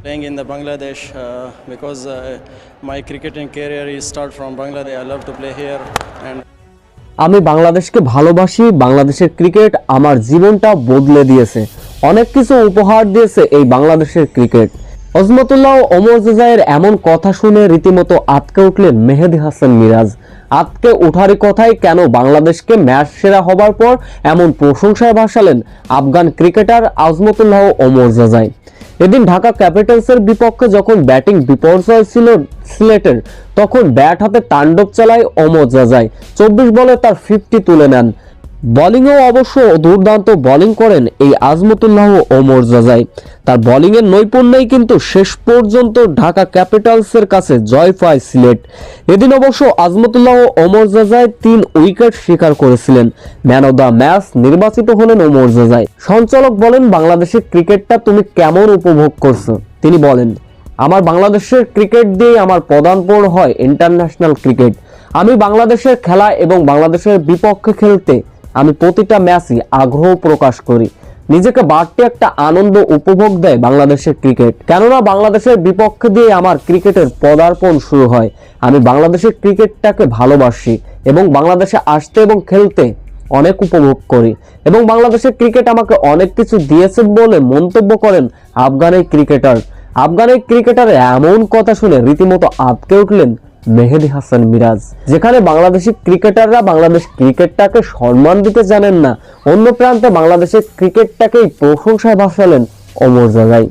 Playing in the Bangladesh because my cricketing career is start from Bangladesh. I love to play here and আমি বাংলাদেশকে ভালোবাসি। বাংলাদেশের cricket আমার জীবনটা বদলে দিয়েছে, অনেক কিছু উপহার দিয়েছে এই বাংলাদেশের ক্রিকেট। অজমতুল্লাহ ওমর জাজাইয়ের এমন কথা শুনে রীতিমতো আঁতকে উঠলেন মেহেদী হাসান মিরাজ। আঁতকে ওঠারই কথাই কেন বাংলাদেশকে ম্যাচ সেরা হবার পর এমন প্রশংসায় ভাসালেন আফগান ক্রিকেটার আজমতুল্লাহ ওমর জাজাই। এদিন ঢাকা ক্যাপিটালসের বিপক্ষে যখন ব্যাটিং বিপর্যয় ছিল সিলেটের, তখন ব্যাট হাতে তাণ্ডব চালায় ওমর জাজাই। 24 বলে তার 50 তুলে নেন। বোলিংয়েও অবশ্য দুর্দান্ত বোলিং করেন এই আজমতুল্লাহ ওমর জাজাই। তার বোলিংয়ের নৈপুণ্যেই কিন্তু শেষ পর্যন্ত ঢাকা ক্যাপিটালসের কাছে জয় পায় সিলেট। এদিন অবশ্য আজমতুল্লাহ ওমর জাজাই 3 উইকেট শিকার করেছিলেন। ম্যান অব দ্য ম্যাচ নির্বাচিত হলেন ওমর জাজাই। সঞ্চালক বলেন, বাংলাদেশের ক্রিকেটটা তুমি কেমন উপভোগ করছো? তিনি বলেন, আমার বাংলাদেশের ক্রিকেট দিয়ে আমার প্রধান পণ হয় ইন্টারন্যাশনাল ক্রিকেট। আমি বাংলাদেশের খেলা এবং বাংলাদেশের বিপক্ষে খেলতে আমি প্রতিটা ম্যাচই আগ্রহ প্রকাশ করি। নিজেকে বাড়তি একটা আনন্দ উপভোগ দেয় বাংলাদেশের ক্রিকেট, কেননা বাংলাদেশের বিপক্ষে দিয়ে আমার ক্রিকেটের পদার্পণ শুরু হয়। আমি বাংলাদেশের ক্রিকেটটাকে ভালোবাসি এবং বাংলাদেশে আসতে এবং খেলতে অনেক উপভোগ করি এবং বাংলাদেশের ক্রিকেট আমাকে অনেক কিছু দিয়েছে বলে মন্তব্য করেন আফগানের ক্রিকেটার। আফগানের ক্রিকেটারের এমন কথা শুনে রীতিমতো আঁতকে উঠলেন মেহেদী হাসান মিরাজ। যেখানে বাংলাদেশি ক্রিকেটাররা বাংলাদেশ ক্রিকেটটাকে সম্মান দিতে জানেন না, অন্য প্রান্তে বাংলাদেশের ক্রিকেটটাকেই প্রশংসায় ভাসালেন ওমর জাজাই।